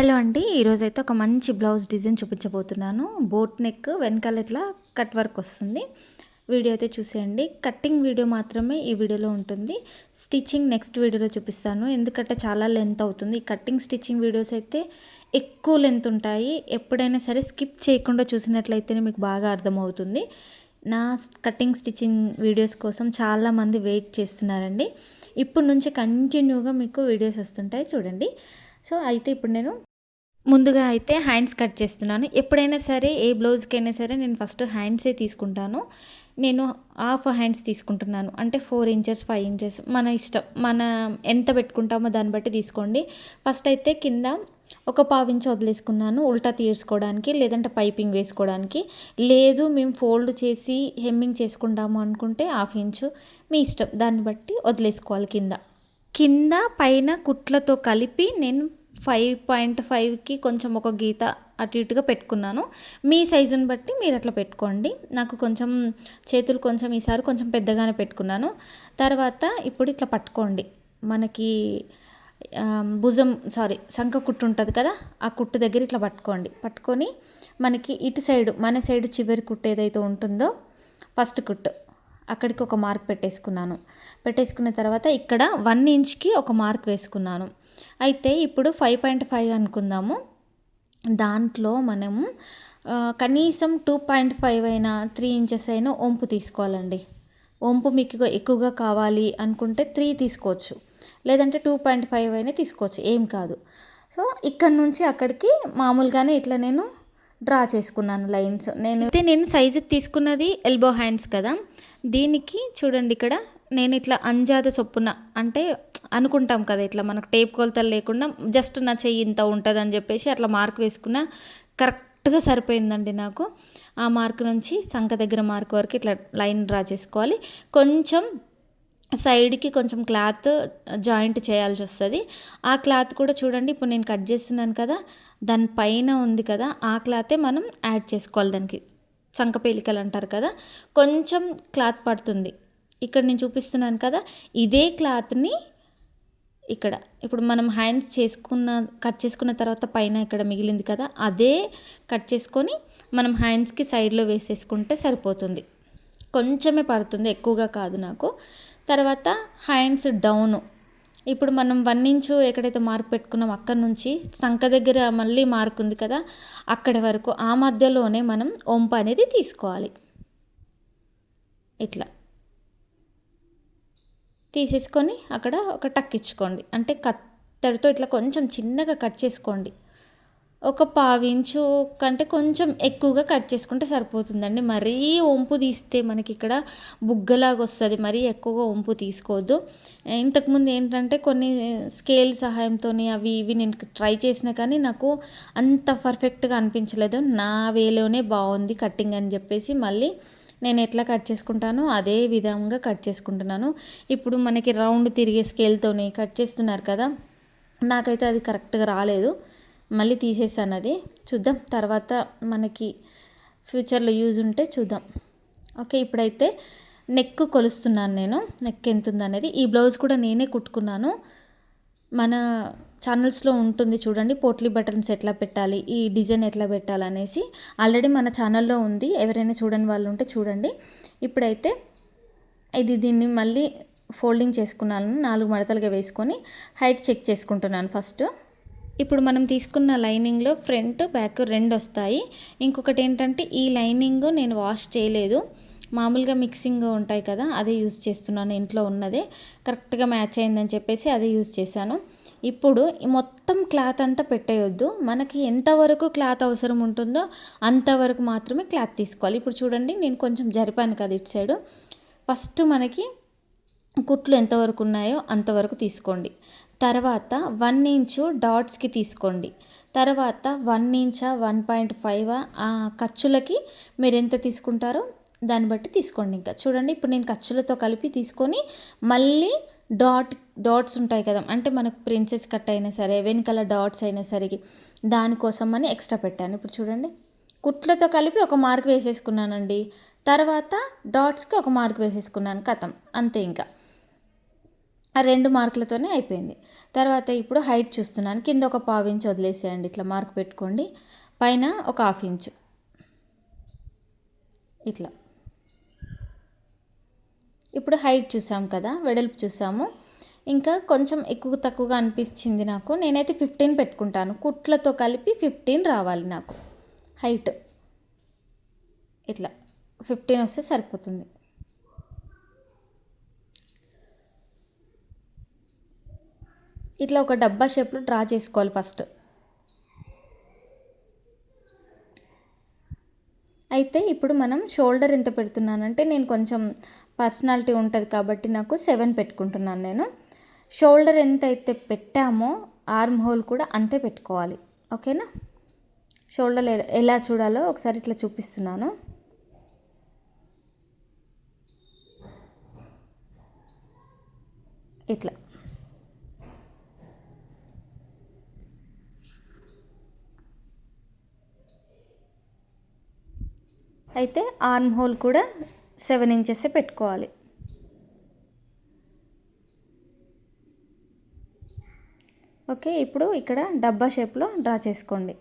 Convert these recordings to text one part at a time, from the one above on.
Hello అండి. ఈరోజైతే ఒక మంచి బ్లౌజ్ డిజైన్ చూపించబోతున్నాను. బోట్ నెక్ వెనకాల ఇట్లా కట్ వర్క్ వస్తుంది. వీడియో అయితే చూసేయండి. కటింగ్ వీడియో మాత్రమే ఈ వీడియోలో ఉంటుంది. స్టిచ్చింగ్ నెక్స్ట్ వీడియోలో చూపిస్తాను. ఎందుకంటే చాలా లెంత్ అవుతుంది. ఈ కటింగ్ స్టిచ్చింగ్ వీడియోస్ అయితే ఎక్కువ లెంత్ ఉంటాయి. ఎప్పుడైనా సరే స్కిప్ చేయకుండా చూసినట్లయితేనే మీకు బాగా అర్థమవుతుంది. నా కటింగ్ స్టిచ్చింగ్ వీడియోస్ కోసం చాలామంది వెయిట్ చేస్తున్నారండి. ఇప్పటి నుంచి కంటిన్యూగా మీకు వీడియోస్ వస్తుంటాయి చూడండి. సో అయితే ఇప్పుడు నేను ముందుగా అయితే హ్యాండ్స్ కట్ చేస్తున్నాను. ఎప్పుడైనా సరే ఏ బ్లౌజ్కైనా సరే నేను ఫస్ట్ హ్యాండ్సే తీసుకుంటాను. నేను హాఫ్ హ్యాండ్స్ తీసుకుంటున్నాను. అంటే 4 ఇంచెస్ 5 ఇంచెస్ మన ఇష్టం. మన ఎంత పెట్టుకుంటామో దాన్ని బట్టి తీసుకోండి. ఫస్ట్ అయితే కింద ఒక పావు ఇంచు వదిలేసుకున్నాను ఉల్టా తీసుకోవడానికి, లేదంటే పైపింగ్ వేసుకోవడానికి. లేదు మేము ఫోల్డ్ చేసి హెమ్మింగ్ చేసుకుంటాము అనుకుంటే హాఫ్ ఇంచు మీ ఇష్టం. దాన్ని బట్టి వదిలేసుకోవాలి. కింద పైన కుట్లతో కలిపి నేను 5.5కి కొంచెం ఒక గీత అటు ఇటుగా పెట్టుకున్నాను. మీ సైజుని బట్టి మీరు అట్లా పెట్టుకోండి. నాకు కొంచెం చేతులు కొంచెం ఈసారి కొంచెం పెద్దగానే పెట్టుకున్నాను. తర్వాత ఇప్పుడు ఇట్లా పట్టుకోండి. మనకి సంక కుట్టు ఉంటుంది కదా, ఆ కుట్టు దగ్గర ఇట్లా పట్టుకొని మనకి ఇటు సైడు మన సైడు చివరి కుట్టు ఏదైతే ఉంటుందో ఫస్ట్ కుట్టు అక్కడికి ఒక మార్క్ పెట్టేసుకున్న తర్వాత ఇక్కడ 1 ఇంచ్కి ఒక మార్క్ వేసుకున్నాను. అయితే ఇప్పుడు 5.5 అనుకుందాము. దాంట్లో మనము కనీసం 2.5 అయినా 3 ఇంచెస్ అయినా వంపు తీసుకోవాలండి. వంపు మీకు ఎక్కువగా కావాలి అనుకుంటే 3 తీసుకోవచ్చు, లేదంటే 2.5 అయినా తీసుకోవచ్చు, ఏం కాదు. సో ఇక్కడ నుంచి అక్కడికి మామూలుగానే ఇట్లా నేను డ్రా చేసుకున్నాను లైన్స్. నేను సైజుకి తీసుకున్నది ఎల్బో హ్యాండ్స్ కదా. దీనికి చూడండి, ఇక్కడ నేను ఇట్లా అంజాద చొప్పున అంటే అనుకుంటాం కదా, ఇట్లా మనకు టేప్ కొలతలు లేకుండా జస్ట్ నా చెయ్యి ఇంత ఉంటుందని చెప్పేసి అట్లా మార్క్ వేసుకున్న. కరెక్ట్గా సరిపోయిందండి నాకు. ఆ మార్క్ నుంచి సంక దగ్గర మార్క్ వరకు ఇట్లా లైన్ డ్రా చేసుకోవాలి. కొంచెం సైడ్కి కొంచెం క్లాత్ జాయింట్ చేయాల్సి వస్తుంది. ఆ క్లాత్ కూడా చూడండి, ఇప్పుడు నేను కట్ చేస్తున్నాను కదా, దానిపైన ఉంది కదా, ఆ క్లాతే మనం యాడ్ చేసుకోవాలి. దానికి సంక పేలికలు అంటారు కదా, కొంచెం క్లాత్ పడుతుంది. ఇక్కడ నేను చూపిస్తున్నాను కదా, ఇదే క్లాత్ని ఇక్కడ ఇప్పుడు మనం హ్యాండ్స్ కట్ చేసుకున్న తర్వాత పైన ఇక్కడ మిగిలింది కదా, అదే కట్ చేసుకొని మనం హ్యాండ్స్కి సైడ్లో వేసేసుకుంటే సరిపోతుంది. కొంచెమే పడుతుంది, ఎక్కువగా కాదు నాకు. తర్వాత హ్యాండ్స్ డౌను ఇప్పుడు మనం 1 ఇంచు ఎక్కడైతే మార్క్ పెట్టుకున్నాం అక్కడ నుంచి సంక దగ్గర మళ్ళీ మార్క్ ఉంది కదా, అక్కడి వరకు ఆ మధ్యలోనే మనం వంపు అనేది తీసుకోవాలి. ఇట్లా తీసేసుకొని అక్కడ ఒక టక్ ఇచ్చుకోండి. అంటే కత్తెరతో ఇట్లా కొంచెం చిన్నగా కట్ చేసుకోండి. ఒక పావు ఇంచు కంటే కొంచెం ఎక్కువగా కట్ చేసుకుంటే సరిపోతుందండి. మరీ వంపు తీస్తే మనకి ఇక్కడ బుగ్గలాగా వస్తుంది. మరీ ఎక్కువగా వంపు తీసుకోవద్దు. ఇంతకుముందు ఏంటంటే కొన్ని స్కేల్ సహాయంతో అవి ఇవి నేను ట్రై చేసినా కానీ నాకు అంత పర్ఫెక్ట్గా అనిపించలేదు. నా వేలోనే బాగుంది కటింగ్ అని చెప్పేసి మళ్ళీ నేను ఎట్లా కట్ చేసుకుంటానో అదే విధంగా కట్ చేసుకుంటున్నాను. ఇప్పుడు మనకి రౌండ్ తిరిగే స్కేల్తోని కట్ చేస్తున్నారు కదా, నాకైతే అది కరెక్ట్గా రాలేదు. మళ్ళీ తీసేసాను అది. చూద్దాం తర్వాత మనకి ఫ్యూచర్లో యూజ్ ఉంటే చూద్దాం. ఓకే, ఇప్పుడైతే నెక్ కొలుస్తున్నాను నేను. నెక్ ఎంత ఉందనేది. ఈ బ్లౌజ్ కూడా నేనే కుట్టుకున్నాను. మన ఛానల్స్లో ఉంటుంది చూడండి, పోట్లీ బటన్స్ ఎట్లా పెట్టాలి, ఈ డిజైన్ ఎట్లా పెట్టాలనేసి ఆల్రెడీ మన ఛానల్లో ఉంది. ఎవరైనా చూడని వాళ్ళు ఉంటే చూడండి. ఇప్పుడైతే దీన్ని మళ్ళీ ఫోల్డింగ్ చేసుకున్నాను. 4 మడతలుగా వేసుకొని హైట్ చెక్ చేసుకుంటున్నాను ఫస్ట్. ఇప్పుడు మనం తీసుకున్న లైనింగ్లో ఫ్రంట్ బ్యాక్ 2 వస్తాయి. ఇంకొకటి ఏంటంటే ఈ లైనింగ్ నేను వాష్ చేయలేదు. మామూలుగా మిక్సింగ్ ఉంటాయి కదా, అదే యూజ్ చేస్తున్నాను. ఇంట్లో ఉన్నదే కరెక్ట్గా మ్యాచ్ అయిందని చెప్పేసి అదే యూజ్ చేశాను. ఇప్పుడు మొత్తం క్లాత్ అంతా పెట్టేయొద్దు. మనకి ఎంతవరకు క్లాత్ అవసరం ఉంటుందో అంతవరకు మాత్రమే క్లాత్ తీసుకోవాలి. ఇప్పుడు చూడండి, నేను కొంచెం జరిపాను కదా ఇటు సైడు. ఫస్ట్ మనకి కుట్లు ఎంతవరకు ఉన్నాయో అంతవరకు తీసుకోండి. తర్వాత 1 ఇంచు డాట్స్కి తీసుకోండి. తర్వాత 1 ఇంచా 1.5 ఆ ఖర్చులకి మీరు ఎంత తీసుకుంటారో దాన్ని బట్టి తీసుకోండి. ఇంకా చూడండి, ఇప్పుడు నేను ఖర్చులతో కలిపి తీసుకొని మళ్ళీ డాట్స్ ఉంటాయి కదా, అంటే మనకు ప్రిన్సెస్ కట్ అయినా సరే వెనకాల డాట్స్ అయినా సరే దానికోసం అని ఎక్స్ట్రా పెట్టాను. ఇప్పుడు చూడండి, కుట్లతో కలిపి ఒక మార్క్ వేసేసుకున్నానండి. తర్వాత డాట్స్కి ఒక మార్క్ వేసేసుకున్నాను. కథం, అంతే. ఇంకా ఆ 2 మార్కులతోనే అయిపోయింది. తర్వాత ఇప్పుడు హైట్ చూస్తున్నాను. కింద ఒక పావు ఇంచు వదిలేసేయండి, ఇట్లా మార్క్ పెట్టుకోండి. పైన ఒక హాఫ్ ఇంచు ఇట్లా. ఇప్పుడు హైట్ చూసాం కదా, వెడల్పు చూసాము. ఇంకా కొంచెం ఎక్కువ తక్కువగా అనిపించింది నాకు. నేనైతే 15 పెట్టుకుంటాను, కుట్లతో కలిపి 15 రావాలి నాకు హైట్. ఇట్లా 15 వస్తే సరిపోతుంది. ఇట్లా ఒక డబ్బా షేప్లో డ్రా చేసుకోవాలి ఫస్ట్. అయితే ఇప్పుడు మనం షోల్డర్ ఎంత పెడుతున్నానంటే, నేను కొంచెం పర్సనాలిటీ ఉంటుంది కాబట్టి నాకు 7 పెట్టుకుంటున్నాను నేను. షోల్డర్ ఎంత అయితే పెట్టామో ఆర్మ్ హోల్ కూడా అంతే పెట్టుకోవాలి, ఓకేనా. షోల్డర్ ఎలా చూడాలో ఒకసారి ఇట్లా చూపిస్తున్నాను. ఇట్లా అయితే ఆర్మ్ హోల్ కూడా 7 ఇంచెస్ పెట్టుకోవాలి. ఓకే, ఇప్పుడు ఇక్కడ డబ్బా షేప్లో డ్రా చేసుకోండి.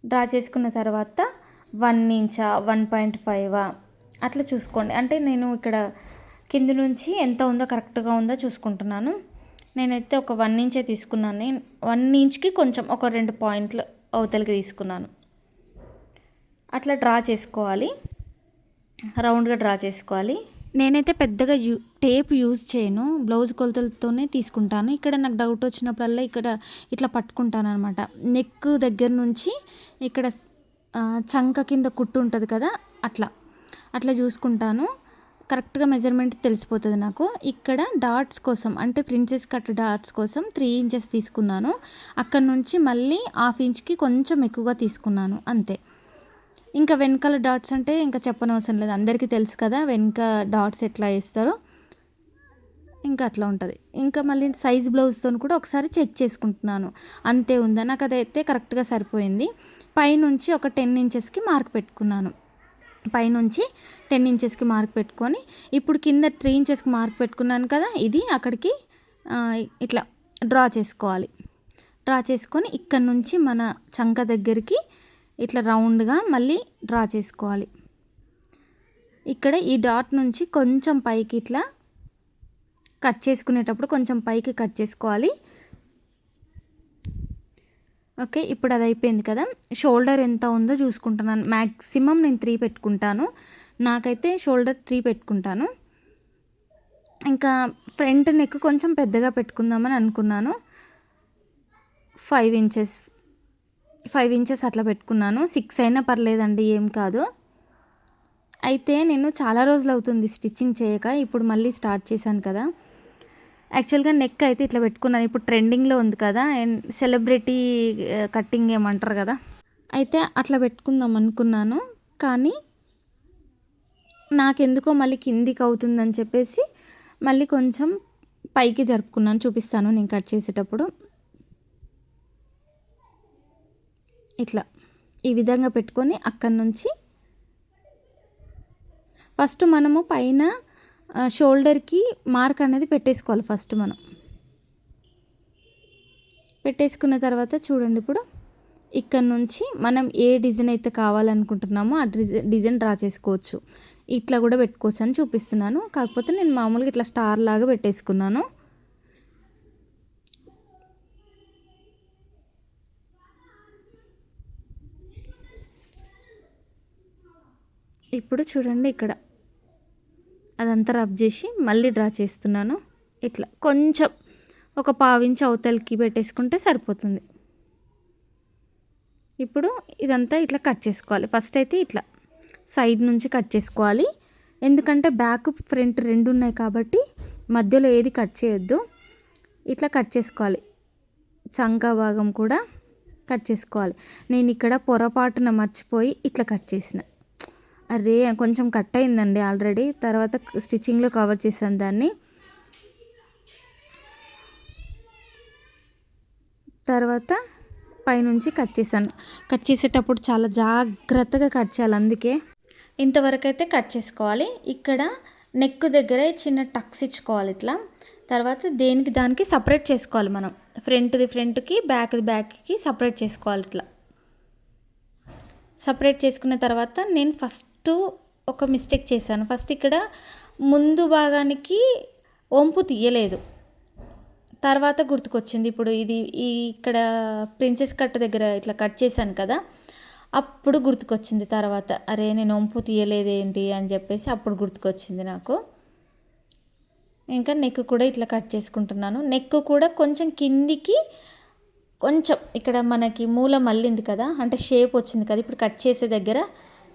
డ్రా చేసుకున్న తర్వాత 1 ఇంచా 1.5 అట్లా చూసుకోండి. అంటే నేను ఇక్కడ కింది నుంచి ఎంత ఉందో కరెక్ట్గా ఉందో చూసుకుంటున్నాను. నేనైతే ఒక 1 ఇంచే తీసుకున్నాను. 1 ఇంచ్కి కొంచెం ఒక 2 పాయింట్లు అవతలకి తీసుకున్నాను. అట్లా డ్రా చేసుకోవాలి, రౌండ్గా డ్రా చేసుకోవాలి. నేనైతే పెద్దగా టేప్ యూజ్ చేయను, బ్లౌజ్ కొలతలతోనే తీసుకుంటాను. ఇక్కడ నాకు డౌట్ వచ్చినప్పుడల్లా ఇక్కడ ఇట్లా పట్టుకుంటాను అనమాట. నెక్ దగ్గర నుంచి ఇక్కడ చంక కింద కుట్టు ఉంటుంది కదా, అట్లా చూసుకుంటాను. కరెక్ట్గా మెజర్మెంట్ తెలిసిపోతుంది నాకు. ఇక్కడ డాట్స్ కోసం, అంటే ప్రిన్సెస్ కట్ డాట్స్ కోసం 3 ఇంచెస్ తీసుకున్నాను. అక్కడ నుంచి మళ్ళీ హాఫ్ ఇంచ్కి కొంచెం ఎక్కువగా తీసుకున్నాను అంతే. ఇంకా వెనకాల డాట్స్ అంటే ఇంకా చెప్పనవసరం లేదు, అందరికీ తెలుసు కదా వెనక డాట్స్ ఎట్లా వేస్తారో. ఇంకా అట్లా ఉంటుంది. ఇంకా మళ్ళీ సైజ్ బ్లౌజ్తో కూడా ఒకసారి చెక్ చేసుకుంటున్నాను అంతే ఉందా. నాకు అదైతే కరెక్ట్గా సరిపోయింది. పైనుంచి ఒక 10 ఇంచెస్కి మార్క్ పెట్టుకున్నాను. పైనుంచి 10 ఇంచెస్కి మార్క్ పెట్టుకొని ఇప్పుడు కింద 3 ఇంచెస్కి మార్క్ పెట్టుకున్నాను కదా, ఇది అక్కడికి ఇట్లా డ్రా చేసుకోవాలి. డ్రా చేసుకొని ఇక్కడ నుంచి మన చంక దగ్గరికి ఇట్లా రౌండ్గా మళ్ళీ డ్రా చేసుకోవాలి. ఇక్కడ ఈ డాట్ నుంచి కొంచెం పైకి ఇట్లా కట్ చేసుకునేటప్పుడు కొంచెం పైకి కట్ చేసుకోవాలి. ఓకే, ఇప్పుడు అది అయిపోయింది కదా. షోల్డర్ ఎంత ఉందో చూసుకుంటున్నాను. మ్యాక్సిమం నేను 3 పెట్టుకుంటాను. నాకైతే షోల్డర్ 3 పెట్టుకుంటాను. ఇంకా ఫ్రంట్ నెక్ కొంచెం పెద్దగా పెట్టుకుందామని అనుకున్నాను. 5 ఇంచెస్ అట్లా పెట్టుకున్నాను. 6 అయినా పర్లేదండి, ఏం కాదు. అయితే నేను చాలా రోజులు అవుతుంది స్టిచ్చింగ్ చేయక, ఇప్పుడు మళ్ళీ స్టార్ట్ చేశాను కదా. యాక్చువల్గా నెక్ అయితే ఇట్లా పెట్టుకున్నాను, ఇప్పుడు ట్రెండింగ్లో ఉంది కదా, సెలబ్రిటీ కట్టింగ్ ఏమంటారు కదా, అయితే అట్లా పెట్టుకుందాం అనుకున్నాను. కానీ నాకెందుకో మళ్ళీ కిందికి అవుతుందని చెప్పేసి మళ్ళీ కొంచెం పైకి జరుపుకున్నాను. చూపిస్తాను నేను కట్ చేసేటప్పుడు. ఇట్లా ఈ విధంగా పెట్టుకొని అక్కడి నుంచి ఫస్ట్ మనము పైన షోల్డర్కి మార్క్ అనేది పెట్టేసుకోవాలి. ఫస్ట్ మనం పెట్టేసుకున్న తర్వాత చూడండి, ఇప్పుడు ఇక్కడ నుంచి మనం ఏ డిజైన్ అయితే కావాలనుకుంటున్నామో ఆ డిజైన్ డ్రా చేసుకోవచ్చు. ఇట్లా కూడా పెట్టుకోవచ్చు అని చూపిస్తున్నాను. కాకపోతే నేను మామూలుగా ఇట్లా స్టార్ లాగా పెట్టేసుకున్నాను. ఇప్పుడు చూడండి, ఇక్కడ అదంతా రబ్ చేసి మళ్ళీ డ్రా చేస్తున్నాను. ఇట్లా కొంచెం ఒక పావించి అవతలకి పెట్టేసుకుంటే సరిపోతుంది. ఇప్పుడు ఇదంతా ఇట్లా కట్ చేసుకోవాలి. ఫస్ట్ అయితే ఇట్లా సైడ్ నుంచి కట్ చేసుకోవాలి, ఎందుకంటే బ్యాక్ ఫ్రంట్ 2 ఉన్నాయి కాబట్టి మధ్యలో ఏది కట్ చేయొద్దు. ఇట్లా కట్ చేసుకోవాలి. చంక భాగం కూడా కట్ చేసుకోవాలి. నేను ఇక్కడ పొరపాటున మర్చిపోయి ఇట్లా కట్ చేసిన, అరే కొంచెం కట్ అయిందండి ఆల్రెడీ. తర్వాత స్టిచ్చింగ్లో కవర్ చేశాను దాన్ని. తర్వాత పైనుంచి కట్ చేశాను. కట్ చేసేటప్పుడు చాలా జాగ్రత్తగా కట్ చేయాలి, అందుకే ఇంతవరకు అయితే కట్ చేసుకోవాలి. ఇక్కడ నెక్ దగ్గర చిన్న టక్స్ ఇచ్చుకోవాలి ఇట్లా. తర్వాత దేనికి దానికి సపరేట్ చేసుకోవాలి మనం. ఫ్రంట్ది ఫ్రంట్కి, బ్యాక్ది బ్యాక్కి సపరేట్ చేసుకోవాలి ఇట్లా. సపరేట్ చేసుకున్న తర్వాత నేను ఫస్ట్ ఒక మిస్టేక్ చేశాను. ఫస్ట్ ఇక్కడ ముందు భాగానికి వంపు తీయలేదు, తర్వాత గుర్తుకొచ్చింది. ఇప్పుడు ఇది ఇక్కడ ప్రిన్సెస్ కట్ దగ్గర ఇట్లా కట్ చేశాను కదా, అప్పుడు గుర్తుకొచ్చింది తర్వాత, అరే నేను వంపు తీయలేదేంటి అని చెప్పేసి అప్పుడు గుర్తుకొచ్చింది నాకు. ఇంకా నెక్ కూడా ఇట్లా కట్ చేసుకుంటున్నాను. నెక్ కూడా కొంచెం కిందికి, కొంచెం ఇక్కడ మనకి మూల మళ్ళింది కదా, అంటే షేప్ వచ్చింది కదా, ఇప్పుడు కట్ చేసే దగ్గర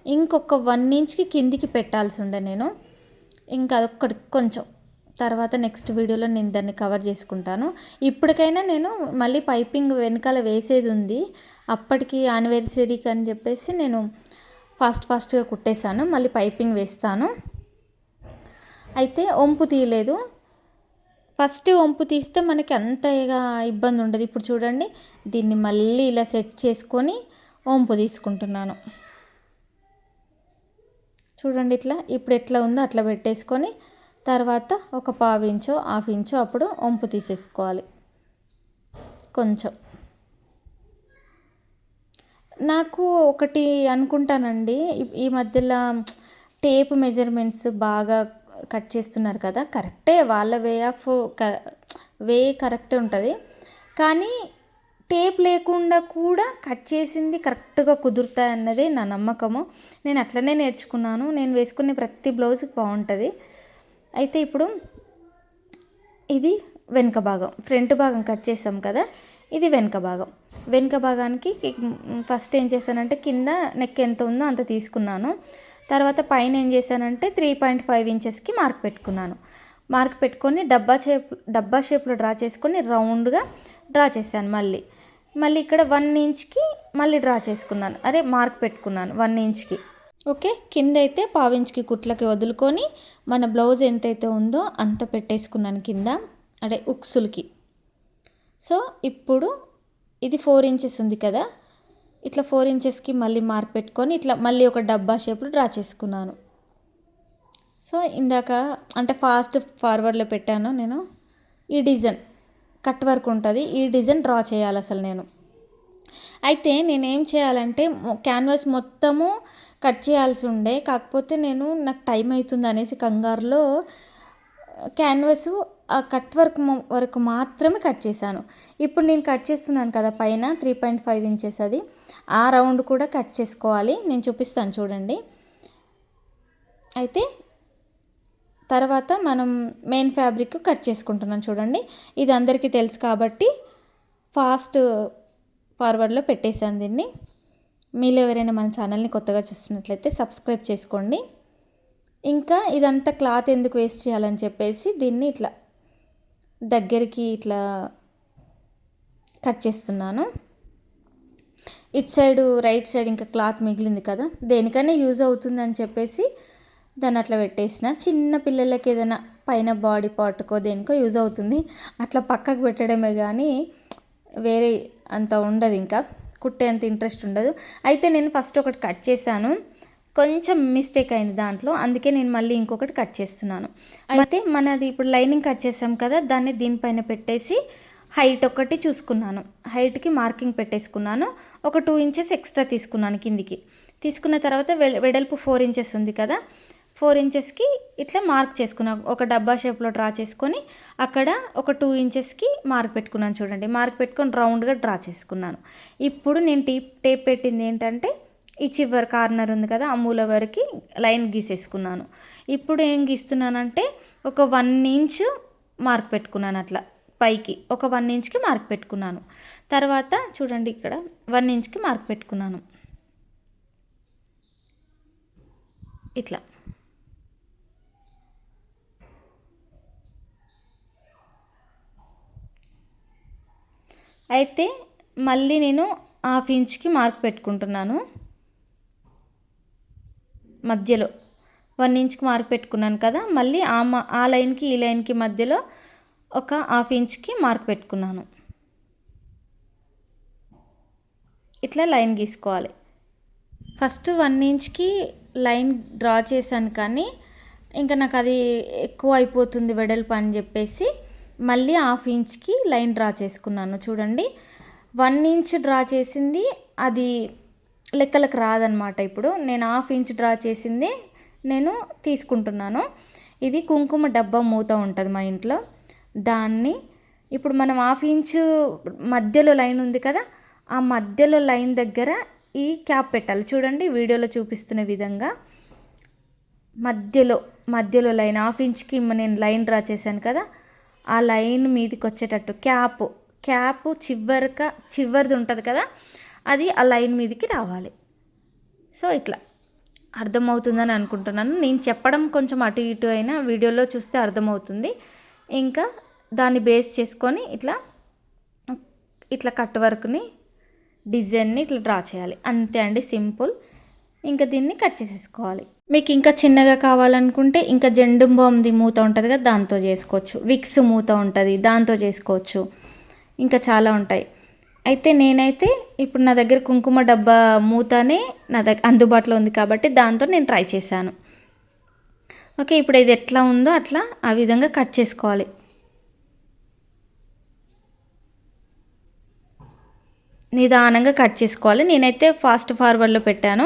ఇంకొక 1 ఇంచ్కి కిందికి పెట్టాల్సి ఉండే నేను. ఇంకా అదొక్కటి కొంచెం తర్వాత నెక్స్ట్ వీడియోలో నేను దాన్ని కవర్ చేసుకుంటాను. ఇప్పటికైనా నేను మళ్ళీ పైపింగ్ వెనకాల వేసేది ఉంది. అప్పటికి యానివర్సరీకి అని చెప్పేసి నేను ఫాస్ట్గా కుట్టేశాను. మళ్ళీ పైపింగ్ వేస్తాను. అయితే వంపు తీయలేదు. ఫస్ట్ వంపు తీస్తే మనకి అంతగా ఇబ్బంది ఉండదు. ఇప్పుడు చూడండి, దీన్ని మళ్ళీ ఇలా సెట్ చేసుకొని వంపు తీసుకుంటున్నాను. చూడండి ఇట్లా, ఇప్పుడు ఎట్లా ఉందో అట్లా పెట్టేసుకొని తర్వాత ఒక 1/2 ఇంచో 1/2 ఇంచో అప్పుడు వంపు తీసేసుకోవాలి కొంచెం. నాకు ఒకటి అనుకుంటానండి, ఈ మధ్యలో టేప్ మెజర్మెంట్స్ బాగా కట్ చేస్తున్నారు కదా, కరెక్టే, వాళ్ళ వే కరెక్టే ఉంటుంది. కానీ టేప్ లేకుండా కూడా కట్ చేసింది కరెక్ట్గా కుదురుతాయి అన్నదే నా నమ్మకము. నేను అట్లనే నేర్చుకున్నాను. నేను వేసుకునే ప్రతి బ్లౌజ్కి బాగుంటుంది. అయితే ఇప్పుడు ఇది వెనుక భాగం, ఫ్రంట్ భాగం కట్ చేసాం కదా, ఇది వెనుక భాగం. వెనుక భాగానికి ఫస్ట్ ఏం చేశానంటే కింద నెక్ ఎంత ఉందో అంత తీసుకున్నాను. తర్వాత పైన ఏం చేశానంటే 3.5 ఇంచెస్కి మార్క్ పెట్టుకున్నాను. మార్క్ పెట్టుకొని డబ్బా షేప్లో డ్రా చేసుకొని రౌండ్గా డ్రా చేశాను. మళ్ళీ ఇక్కడ 1 ఇంచ్కి మళ్ళీ డ్రా చేసుకున్నాను, మార్క్ పెట్టుకున్నాను 1 ఇంచ్కి. ఓకే, కింద అయితే 1/2 ఇంచ్కి కుట్లకి వదులుకొని మన బ్లౌజ్ ఎంతైతే ఉందో అంత పెట్టేసుకున్నాను కింద, ఉక్సులకి. సో ఇప్పుడు ఇది 4 ఇంచెస్ ఉంది కదా, ఇట్లా 4 ఇంచెస్కి మళ్ళీ మార్క్ పెట్టుకొని ఇట్లా మళ్ళీ ఒక డబ్బా షేప్లో డ్రా చేసుకున్నాను. సో ఇందాక అంటే ఫార్వర్డ్లో పెట్టాను నేను. ఈ డిజైన్ కట్ వర్క్ ఉంటుంది, ఈ డిజైన్ డ్రా చేయాలి అసలు నేను. అయితే నేనేం చేయాలంటే క్యాన్వాస్ మొత్తము కట్ చేయాల్సి ఉండే, కాకపోతే నాకు టైం అవుతుంది అనేసి కంగారులో క్యాన్వాస్ ఆ కట్ వరకు మాత్రమే కట్ చేశాను. ఇప్పుడు నేను కట్ చేస్తున్నాను కదా పైన 3.5 ఇంచెస్, అది ఆ రౌండ్ కూడా కట్ చేసుకోవాలి. నేను చూపిస్తాను చూడండి. అయితే తర్వాత మనం మెయిన్ ఫ్యాబ్రిక్ కట్ చేసుకుంటున్నాను చూడండి. ఇది అందరికీ తెలుసు కాబట్టి ఫార్వర్డ్లో పెట్టేశాను దీన్ని. మీరు ఎవరైనా మన ఛానల్ని కొత్తగా చూస్తున్నట్లయితే సబ్స్క్రైబ్ చేసుకోండి. ఇంకా ఇదంతా క్లాత్ ఎందుకు వేస్ట్ చేయాలని చెప్పేసి దీన్ని ఇట్లా దగ్గరికి ఇట్లా కట్ చేస్తున్నాను. ఇటు సైడు రైట్ సైడ్ ఇంకా క్లాత్ మిగిలింది కదా, దేనికైనా యూజ్ అవుతుందని చెప్పేసి దాన్ని అట్లా పెట్టేసిన. చిన్న పిల్లలకి ఏదైనా పైన బాడీ పార్ట్కో దేనికో యూజ్ అవుతుంది, అట్లా పక్కకు పెట్టడమే కానీ వేరే అంత ఉండదు, ఇంకా కుట్టేంత ఇంట్రెస్ట్ ఉండదు. అయితే నేను ఫస్ట్ ఒకటి కట్ చేశాను, కొంచెం మిస్టేక్ అయింది దాంట్లో, అందుకే నేను మళ్ళీ ఇంకొకటి కట్ చేస్తున్నాను. అయితే మనది ఇప్పుడు లైనింగ్ కట్ చేసాం కదా, దాన్ని దీనిపైన పెట్టేసి హైట్ ఒకటి చూసుకున్నాను, హైట్కి మార్కింగ్ పెట్టేసుకున్నాను. ఒక 2 ఇంచెస్ ఎక్స్ట్రా తీసుకున్నాను కిందికి. తీసుకున్న తర్వాత వెడల్పు 4 ఇంచెస్ ఉంది కదా, 4 ఇంచెస్కి ఇట్లా మార్క్ చేసుకున్నాను. ఒక డబ్బా షేప్లో డ్రా చేసుకొని అక్కడ ఒక 2 ఇంచెస్కి మార్క్ పెట్టుకున్నాను చూడండి. మార్క్ పెట్టుకొని రౌండ్గా డ్రా చేసుకున్నాను. ఇప్పుడు నేను టేప్ పెట్టింది ఏంటంటే ఈ చివరి కార్నర్ ఉంది కదా, ఆ మూల వరకు లైన్ గీసేసుకున్నాను. ఇప్పుడు ఏం గీస్తున్నానంటే ఒక 1 ఇంచ్ మార్క్ పెట్టుకున్నాను, అట్లా పైకి ఒక 1 ఇంచ్కి మార్క్ పెట్టుకున్నాను. తర్వాత చూడండి ఇక్కడ 1 ఇంచ్కి మార్క్ పెట్టుకున్నాను ఇట్లా. అయితే మళ్ళీ నేను 1/2 ఇంచ్కి మార్క్ పెట్టుకుంటున్నాను. మధ్యలో 1 ఇంచ్కి మార్క్ పెట్టుకున్నాను కదా, మళ్ళీ ఆ లైన్కి ఈ లైన్కి మధ్యలో ఒక 1/2 ఇంచ్కి మార్క్ పెట్టుకున్నాను. ఇట్లా లైన్ గీసుకోవాలి. ఫస్ట్ 1 ఇంచ్కి లైన్ డ్రా చేశాను, కానీ ఇంకా నాకు అది ఎక్కువ అయిపోతుంది వెడల్పు అని చెప్పేసి మళ్ళీ 1/2 ఇంచ్కి లైన్ డ్రా చేసుకున్నాను. చూడండి, 1 ఇంచ్ డ్రా చేసింది అది లెక్కలకు రాదనమాట. ఇప్పుడు నేను 1/2 ఇంచ్ డ్రా చేసింది నేను తీసుకుంటున్నాను. ఇది కుంకుమ డబ్బా మూత ఉంటుంది మా ఇంట్లో, దాన్ని ఇప్పుడు మనం 1/2 ఇంచు మధ్యలో లైన్ ఉంది కదా, ఆ మధ్యలో లైన్ దగ్గర ఈ క్యాప్ పెట్టాలి. చూడండి, వీడియోలో చూపిస్తున్న విధంగా మధ్యలో లైన్ 1/2 ఇంచ్కి నేను లైన్ డ్రా చేశాను కదా, ఆ లైన్ మీదకి వచ్చేటట్టు క్యాప్ చివరిది ఉంటుంది కదా, అది ఆ లైన్ మీదకి రావాలి. సో ఇట్లా అర్థమవుతుందని అనుకుంటున్నాను. నేను చెప్పడం కొంచెం అటు ఇటు అయినా వీడియోలో చూస్తే అర్థమవుతుంది. ఇంకా దాన్ని బేస్ చేసుకొని ఇట్లా కట్ వర్క్ని డిజైన్ని ఇట్లా డ్రా చేయాలి. అంతే అండి, సింపుల్. ఇంకా దీన్ని కట్ చేసేసుకోవాలి. మీకు ఇంకా చిన్నగా కావాలనుకుంటే ఇంకా జెండు బామ్ది మూత ఉంటుంది కదా, దాంతో చేసుకోవచ్చు. విక్స్ మూత ఉంటుంది, దాంతో చేసుకోవచ్చు. ఇంకా చాలా ఉంటాయి. అయితే నేనైతే ఇప్పుడు నా దగ్గర కుంకుమ డబ్బా మూతనే నా దగ్గర అందుబాటులో ఉంది కాబట్టి దాంతో నేను ట్రై చేశాను. ఓకే, ఇప్పుడు ఇది ఎట్లా ఉందో అట్లా ఆ విధంగా కట్ చేసుకోవాలి. నిదానంగా కట్ చేసుకోవాలి. నేనైతే ఫాస్ట్ ఫార్వర్డ్లో పెట్టాను.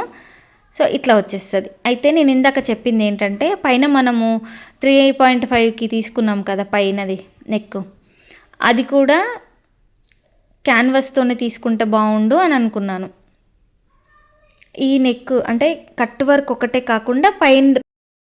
సో ఇట్లా వచ్చేస్తుంది. అయితే నేను ఇందాక చెప్పింది ఏంటంటే, పైన మనము 3.5కి తీసుకున్నాం కదా పైనది నెక్, అది కూడా క్యాన్వాస్తోనే తీసుకుంటే బాగుండు అని అనుకున్నాను. ఈ నెక్ అంటే కట్ వర్క్ ఒకటే కాకుండా